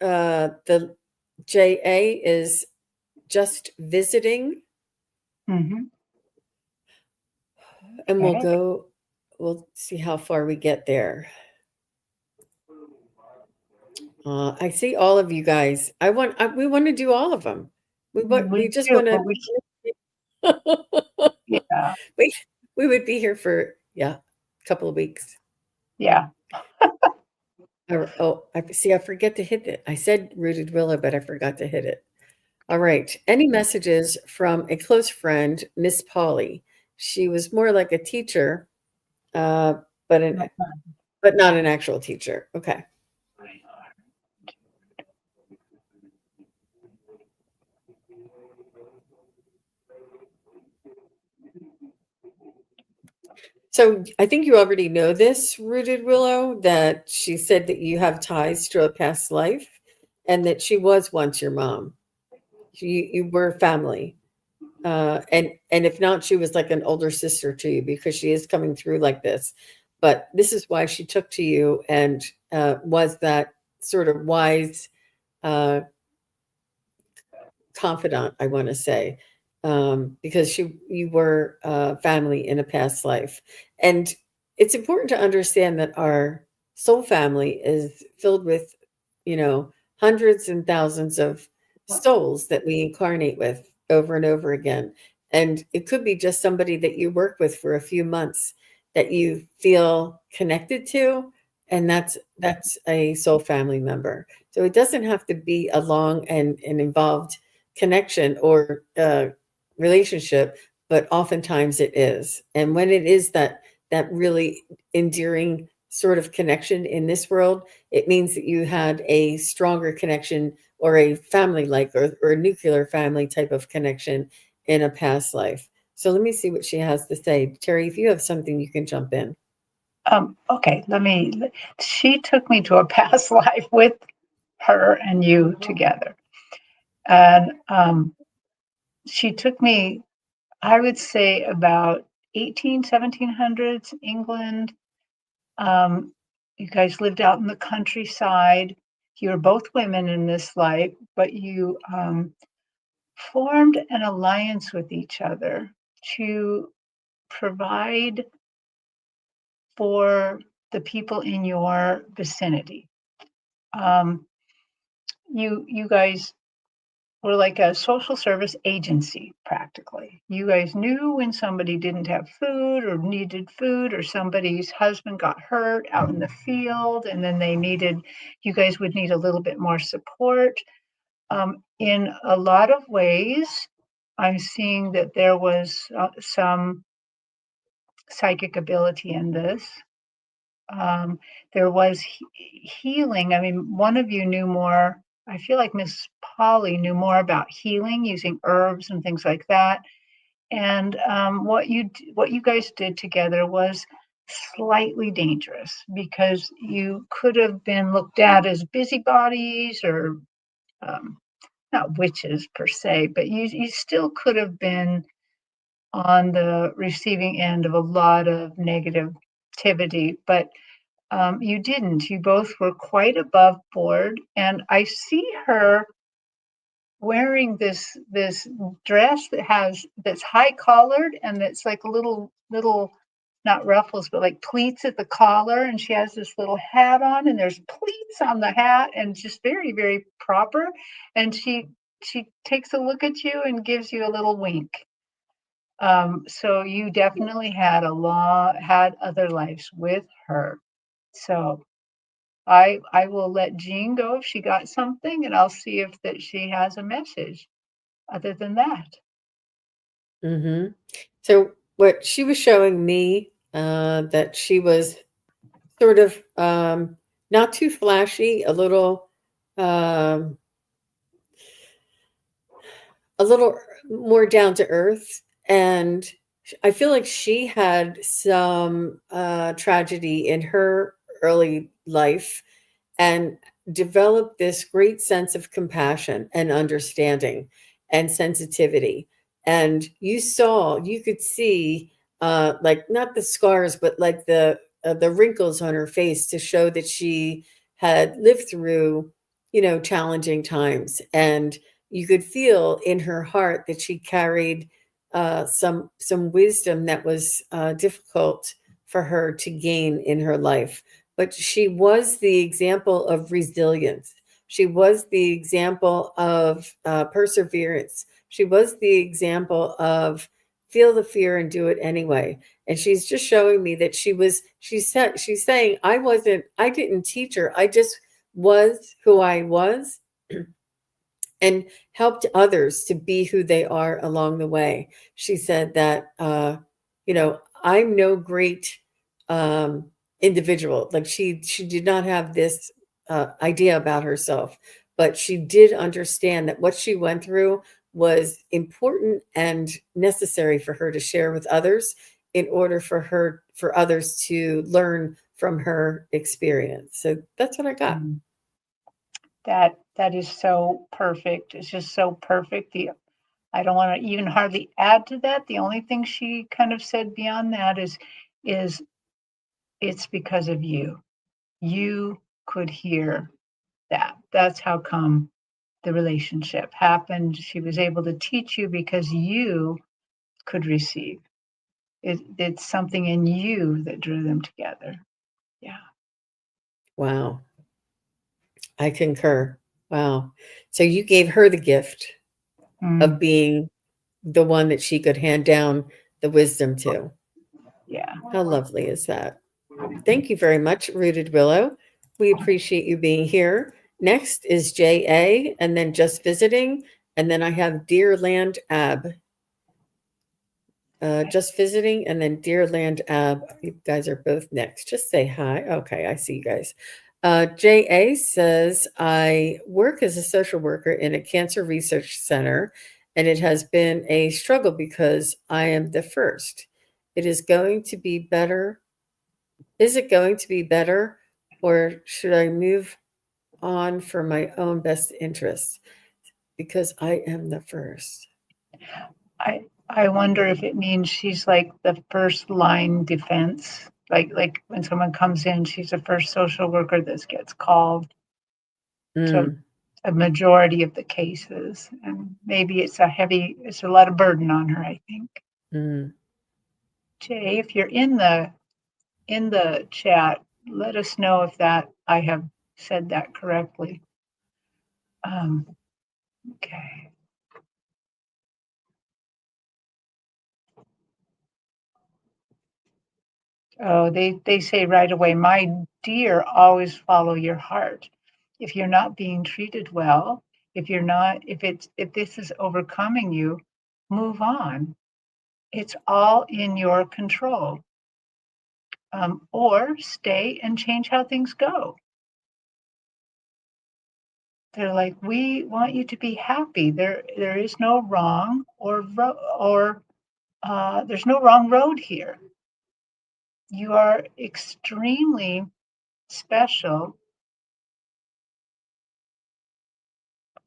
the JA is just visiting, Mm-hmm. and Okay. we'll see how far we get there. I see all of you guys. We want to do all of them. We We just do, want to, but yeah, we, we would be here for, yeah, a couple of weeks. yeah. Oh, I see. I forget to hit it. I said Rooted Willow, but I forgot to hit it. All right. Any messages from a close friend, Miss Polly? She was more like a teacher, uh, but but not an actual teacher. Okay. So I think you already know this, Rooted Willow, that she said that you have ties to a past life, and that she was once your mom. You were family. And if not, she was like an older sister to you because she is coming through like this. But this is why she took to you and was that sort of wise uh, confidant, I want to say, because you were family in a past life, and it's important to understand that our soul family is filled with, you know, hundreds and thousands of souls that we incarnate with over and over again, and it could be just somebody that you work with for a few months that you feel connected to, and that's a soul family member. So it doesn't have to be a long and involved connection or relationship, but oftentimes it is. And when it is that really endearing sort of connection in this world, it means that you had a stronger connection or a family like or a nuclear family type of connection in a past life. So let me see what she has to say. Terry, if you have something, you can jump in. Okay, she took me to a past life with her and you together. And she took me, I would say about 1700s England. You guys lived out in the countryside. You were both women in this life, but you formed an alliance with each other to provide for the people in your vicinity. Um, you guys were like a social service agency practically. You guys knew when somebody didn't have food or needed food, or somebody's husband got hurt out in the field and then you guys would need a little bit more support. In a lot of ways, I'm seeing that there was some psychic ability in this. There was healing. I mean, one of you knew more. I feel like Miss Polly knew more about healing using herbs and things like that. And what you guys did together was slightly dangerous because you could have been looked at as busybodies or um, not witches per se, but you still could have been on the receiving end of a lot of negativity. But you didn't. You both were quite above board, and I see her wearing this dress that's high collared and it's like little not ruffles but like pleats at the collar, and she has this little hat on and there's pleats on the hat and just very very proper, and she takes a look at you and gives you a little wink. So you definitely had other lives with her. So I will let Jean go if she got something, and I'll see if that she has a message other than that. Mm-hmm. So what she was showing me, that she was sort of not too flashy, um, a little more down to earth, and I feel like she had some tragedy in her early life and developed this great sense of compassion and understanding and sensitivity. And you could see, like not the scars, but like the wrinkles on her face to show that she had lived through, challenging times. And you could feel in her heart that she carried some wisdom that was difficult for her to gain in her life, but she was the example of resilience. She was the example of perseverance. She was the example of feel the fear and do it anyway. And she's just showing me that she's saying, I didn't teach her. I just was who I was and helped others to be who they are along the way. She said that, I'm no great individual. Like she did not have this idea about herself, but she did understand that what she went through was important and necessary for her to share with others in order for others to learn from her experience. So that's what I got. Mm. That is so perfect. It's just so perfect. I don't want to even hardly add to that. The only thing she kind of said beyond that is it's because of you. You could hear that. That's how come the relationship happened. She was able to teach you because you could receive. It's something in you that drew them together. Yeah. Wow. I concur. Wow. So you gave her the gift of Mm, being the one that she could hand down the wisdom to. yeah. How lovely is that? Thank you very much, Rooted Willow. We appreciate you being here. Next is JA, and then Just Visiting, and then I have Dear Land Ab. Just Visiting, and then Dear Land Ab. You guys are both next. Just say hi. Okay, I see you guys. JA says, I work as a social worker in a cancer research center, and it has been a struggle because I am the first. It is going to be better. Is it going to be better, or should I move on for my own best interests? Because I am the first. I wonder if it means she's like the first line defense. Like when someone comes in, she's the first social worker that gets called to Mm, a majority of the cases. And maybe it's a lot of burden on her, I think. mm. Jay, if you're in the chat, let us know if that I have said that correctly. Um, okay. Oh, they say right away, my dear, always follow your heart. If you're not being treated well, if this is overcoming you, move on. It's all in your control. Or stay and change how things go. They're like, we want you to be happy. There is no wrong there's no wrong road here. You are extremely special.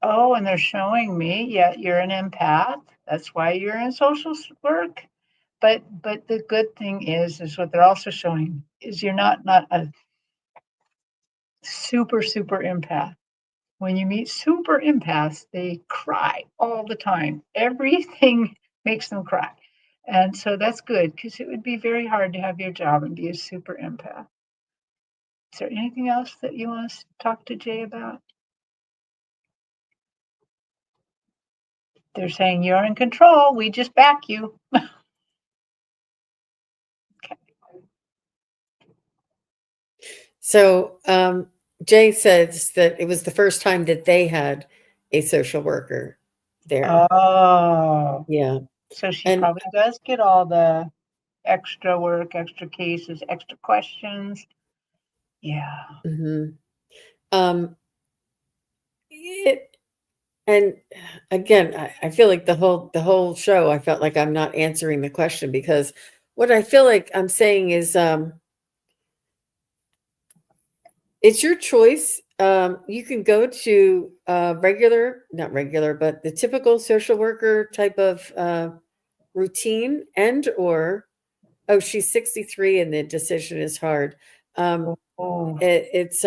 Oh, and they're showing me, yeah, you're an empath. That's why you're in social work. But the good thing is what they're also showing is you're not a super empath. When you meet super empaths, they cry all the time. Everything makes them cry. And so that's good because it would be very hard to have your job and be a super empath. Is there anything else that you want to talk to Jay about? They're saying you're in control. We just back you. So Jay says that it was the first time that they had a social worker there. Oh, Yeah. so she And probably does get all the extra work, extra cases, extra questions. Yeah. mhm. um it and again, I feel like the whole show I felt like I'm not answering the question, because what I feel like I'm saying is it's your choice. You can go to regular, not regular, but the typical social worker type of routine, and or oh, she's 63 and the decision is hard. Oh, It's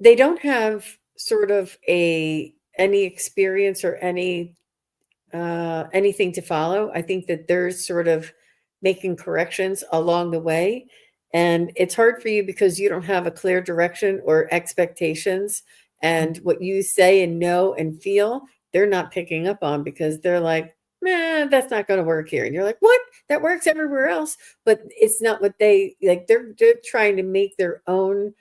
they don't have sort of a any experience or anything to follow. I think that there's sort of making corrections along the way. And it's hard for you because you don't have a clear direction or expectations. And what you say and know and feel, they're not picking up on, because they're like, man, that's not going to work here. And you're like, what? That works everywhere else. But it's not what they like. They're trying to make their own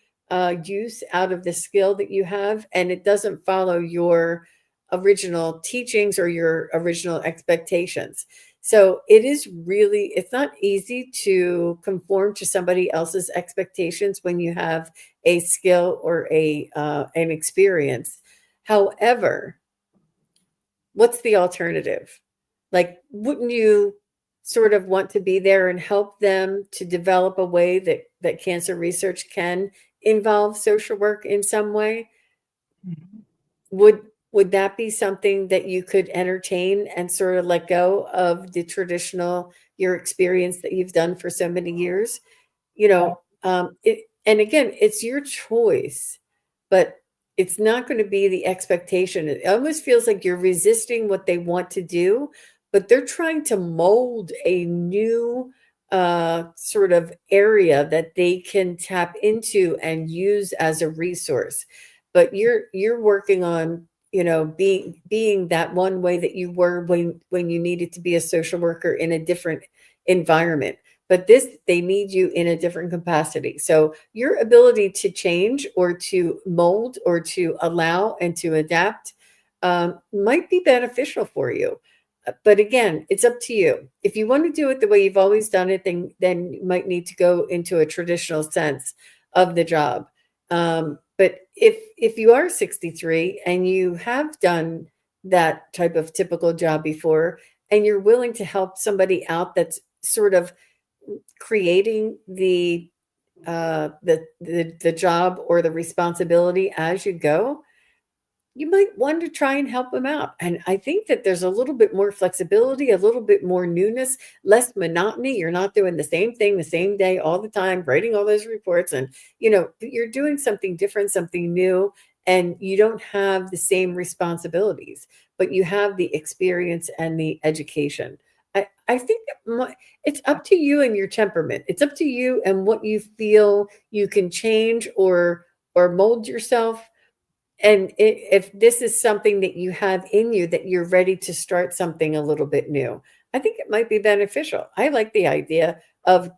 use out of the skill that you have. And it doesn't follow your original teachings or your original expectations. So it's not easy to conform to somebody else's expectations when you have a skill or a an experience. However, what's the alternative? Like, wouldn't you sort of want to be there and help them to develop a way that cancer research can involve social work in some way? mhm. Would that be something that you could entertain and sort of let go of the traditional your experience that you've done for so many years? You Oh, know, it and again, it's your choice, but it's not gonna be the expectation. It almost feels like you're resisting what they want to do, but they're trying to mold a new, sort of area that they can tap into and use as a resource. But you're working on, being that one way that you were when you needed to be a social worker in a different environment. But this, they need you in a different capacity. So your ability to change or to mold or to allow and to adapt might be beneficial for you. But again, it's up to you. If you want to do it the way you've always done it, then you might need to go into a traditional sense of the job. But if you are 63 and you have done that type of typical job before, and you're willing to help somebody out that's sort of creating the job or the responsibility as you go, you might want to try and help them out. And I think that there's a little bit more flexibility, a little bit more newness, less monotony. You're not doing the same thing the same day all the time, writing all those reports, and you're doing something different, something new, and you don't have the same responsibilities, but you have the experience and the education. I think it's up to you and your temperament. It's up to you and what you feel you can change or mold yourself. And if this is something that you have in you, that you're ready to start something a little bit new, I think it might be beneficial. I like the idea of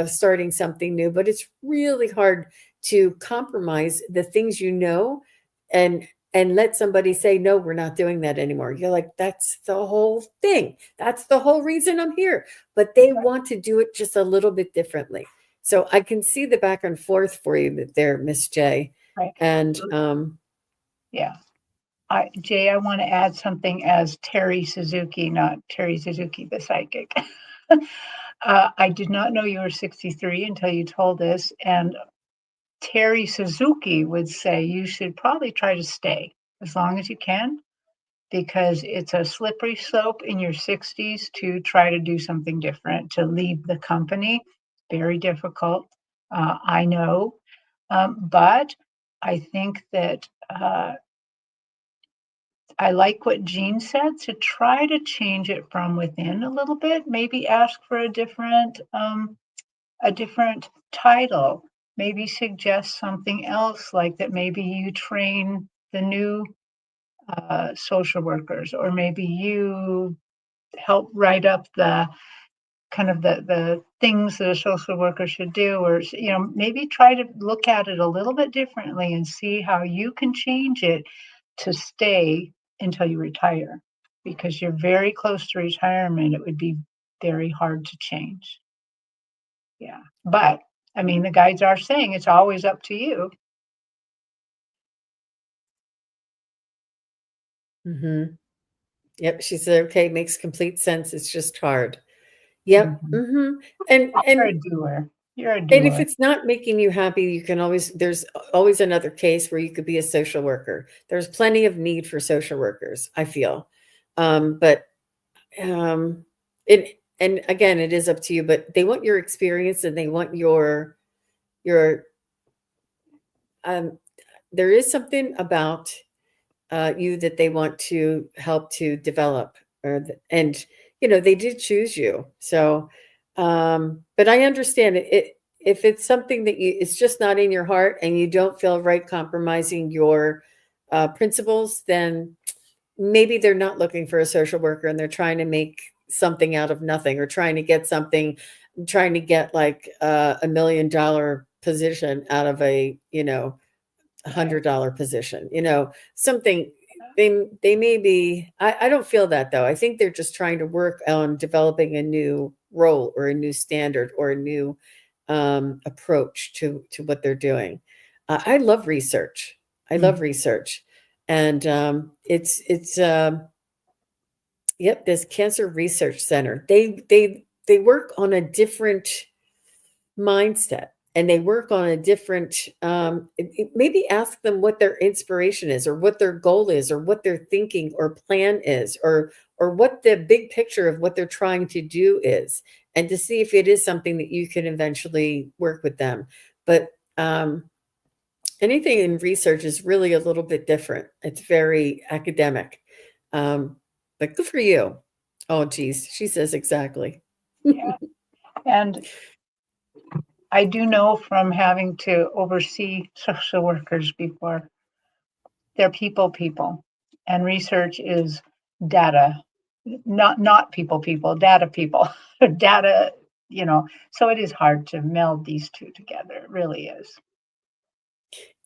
starting something new, but it's really hard to compromise the things and let somebody say, no, we're not doing that anymore. You're like, that's the whole thing. That's the whole reason I'm here. But they want to do it just a little bit differently. So I can see the back and forth for you there, Miss J. right. And Yeah. Jay, I want to add something as Terry Suzuki, not Terry Suzuki, the psychic. I did not know you were 63 until you told us. And Terry Suzuki would say you should probably try to stay as long as you can, because it's a slippery slope in your 60s to try to do something different, to leave the company. Very difficult. I know. But I think that I like what Jean said, to try to change it from within a little bit, maybe ask for a different title, maybe suggest something else, like that maybe you train the new social workers, or maybe you help write up kind of the things that a social worker should do, or maybe try to look at it a little bit differently and see how you can change it to stay until you retire, because you're very close to retirement. It would be very hard to change. Yeah, but I mean, the guides are saying it's always up to you. Mm-hmm. Yep. She said, okay, makes complete sense. It's just hard. Yep. Mhm. Mm-hmm. And You're a and doer. You're a and if doer. it's not making you happy, you can always, there's always another case where you could be a social worker. There's plenty of need for social workers, I feel. But it, and again, it is up to you, but they want your experience and they want your um there is something about you that they want to help to develop, and they did choose you. So but I understand it, if it's something that it's just not in your heart and you don't feel right compromising your principles, then maybe they're not looking for a social worker and they're trying to make something out of nothing, or trying to get something, trying to get like $1 million position out of a Right. $100 position, something. They may be, I don't feel that though. I think they're just trying to work on developing a new role or a new standard or a new approach to what they're doing. I love research. I love Mm. research. And it's yep, this Cancer Research Center. They work on a different mindset, and they work on a different maybe ask them what their inspiration is, or what their goal is, or what their thinking or plan is, or what the big picture of what they're trying to do is, and to see if it is something that you can eventually work with them. But anything in research is really a little bit different. It's very academic. um, but good for you. Oh geez, she says exactly. Yeah. And I do know from having to oversee social workers before, they're people, and research is data, not people, data people, data. So it is hard to meld these two together. It really is.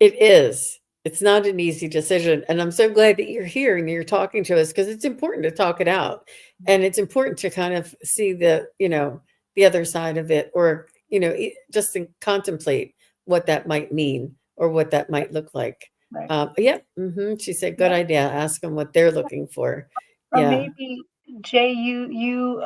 It is. It's not an easy decision, and I'm so glad that you're here and you're talking to us, because it's important to talk it out, and it's important to kind of see the other side of it, or just to contemplate what that might mean or what that might look like. Right. Yeah, she said, "Good Yeah. idea. Ask them what they're looking for." Or Yeah, maybe, Jay, you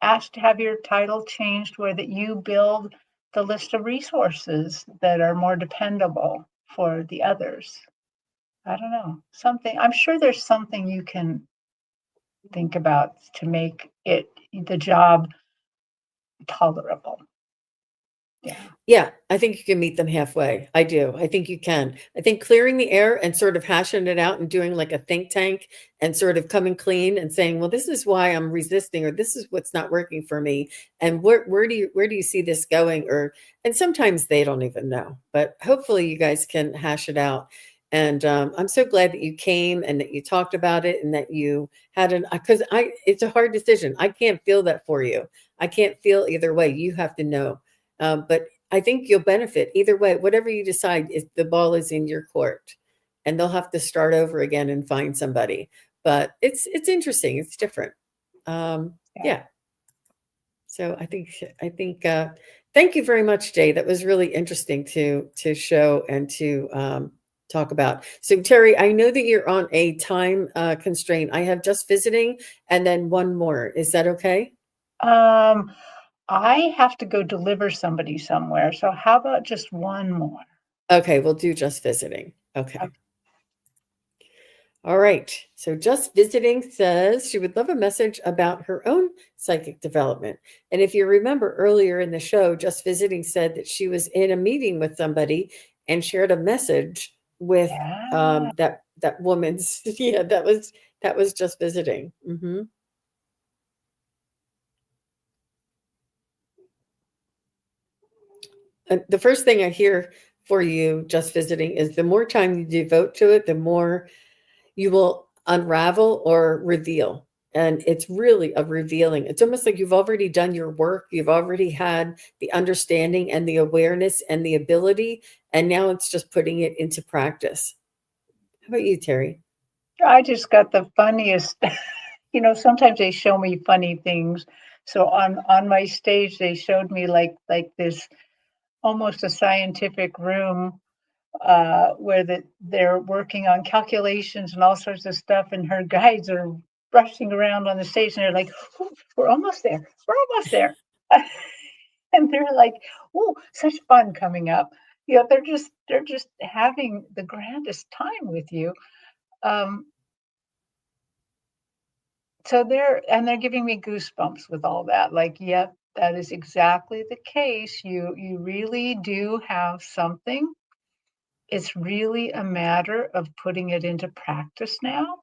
asked to have your title changed where that you build the list of resources that are more dependable for the others. I don't know. Something, I'm sure there's something you can think about to make the job tolerable. Yeah. yeah, I think you can meet them halfway. I do. I think you can. I think clearing the air and sort of hashing it out and doing like a think tank and sort of coming clean and saying, well, this is why I'm resisting, or this is what's not working for me. And where do you see this going? And sometimes they don't even know, but hopefully you guys can hash it out. And I'm so glad that you came and that you talked about it and that you had because it's a hard decision. I can't feel that for you. I can't feel either way. You have to know. But I think you'll benefit either way. Whatever you decide, the ball is in your court, and they'll have to start over again and find somebody. But it's interesting. It's different. Yeah. Yeah. So I think. Thank you very much, Jay. That was really interesting to show and to talk about. So Terry, I know that you're on a time constraint. I have just visiting and then one more. Is that okay? Um, I have to go deliver somebody somewhere. So how about just one more? Okay, we'll do just visiting. Okay. Okay. All right. So just visiting says she would love a message about her own psychic development. And if you remember earlier in the show, just visiting said that she was in a meeting with somebody and shared a message with Yeah. that woman's yeah, that was just visiting. And the first thing I hear for you just visiting is the more time you devote to it, the more you will unravel or reveal. And it's really a revealing. It's almost like you've already done your work. You've already had the understanding and the awareness and the ability. And now it's just putting it into practice. How about you, Terri? I just got the funniest, sometimes they show me funny things. So on my stage, they showed me like this almost a scientific room where they're working on calculations and all sorts of stuff, and her guides are rushing around on the stage, and they're like, "Oh, we're almost there. We're almost there." And they're like, "Oh, such fun coming up." They're just having the grandest time with you. Um, so they're giving me goosebumps with all that. Like, yep, that is exactly the case. You really do have something. It's really a matter of putting it into practice now.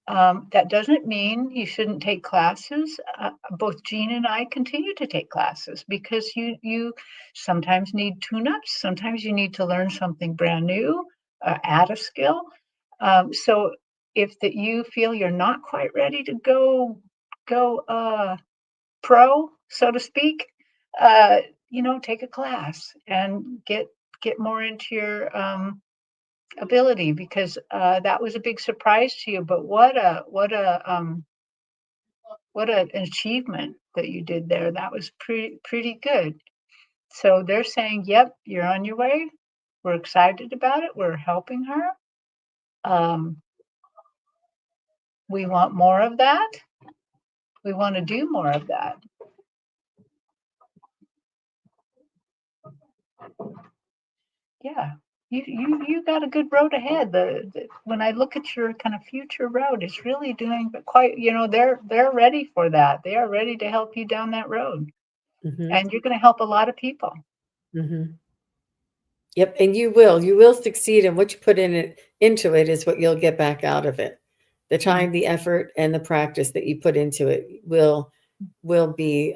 That doesn't mean you shouldn't take classes. Both Jean and I continue to take classes because you sometimes need tune-ups. Sometimes you need to learn something brand new, add a skill. So if that you feel you're not quite ready to go pro, so to speak, uh, take a class and get more into your ability, because that was a big surprise to you. But what an achievement that you did there. That was pretty good. So they're saying, "Yep, you're on your way. We're excited about it. We're helping her. Um, we want more of that. We want to do more of that." Yeah. You got a good road ahead. When I look at your kind of future road, it's really doing quite, they're ready for that. They are ready to help you down that road. Mm-hmm. And you're going to help a lot of people. Mm-hmm. Yep, and you will succeed, and what you put into it is what you'll get back out of it. The Mm, time, the effort, and the practice that you put into it will be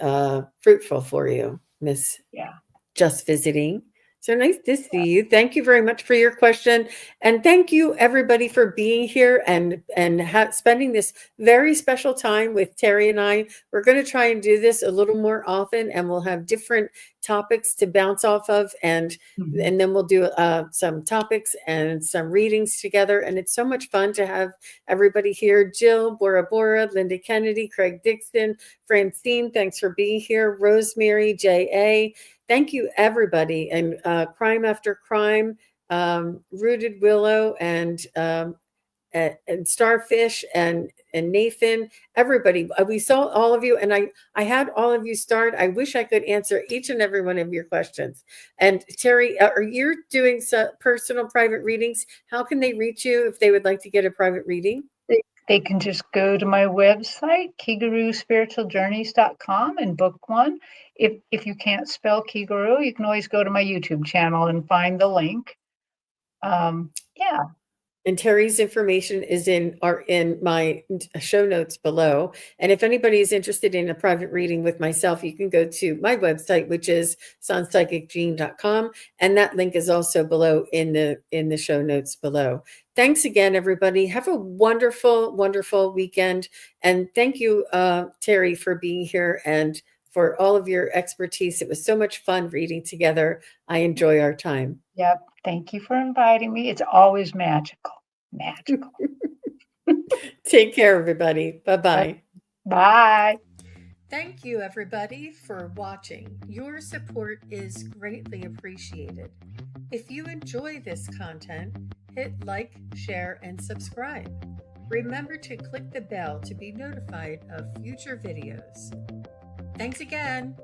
fruitful for you, Miss yeah. Just Visiting. So nice to see you. Thank you very much for your question, and thank you everybody for being here and spending this very special time with Terri and I. We're going to try and do this a little more often, and we'll have different topics to bounce off of, and Mhm. and then we'll do some topics and some readings together. And it's so much fun to have everybody here. Jill, Bora Bora, Linda Kennedy, Craig Dixon, Francine, thanks for being here. Rosemary, J.A., thank you, everybody. And Crime After Crime, Rooted Willow, and Starfish and Nathan, everybody. We saw all of you, and I had all of you start. I wish I could answer each and every one of your questions. And Terri, are you doing some personal private readings? How can they reach you if they would like to get a private reading? They can just go to my website, kigaruspiritualjourneys.com, and book one. If you can't spell Kigaru, you can always go to my YouTube channel and find the link. Yeah. And Terri's information is in my show notes below. And if anybody is interested in a private reading with myself, you can go to my website, which is SunPsychicJean.com, and that link is also below in the show notes below. Thanks again, everybody. Have a wonderful, wonderful weekend, and thank you, Terri, for being here and for all of your expertise. It was so much fun reading together. I enjoy our time. Yep. Thank you for inviting me. It's always magical. Magical. Take care, everybody. Bye-bye. Bye. Thank you, everybody, for watching. Your support is greatly appreciated. If you enjoy this content, hit like, share, and subscribe. Remember to click the bell to be notified of future videos. Thanks again.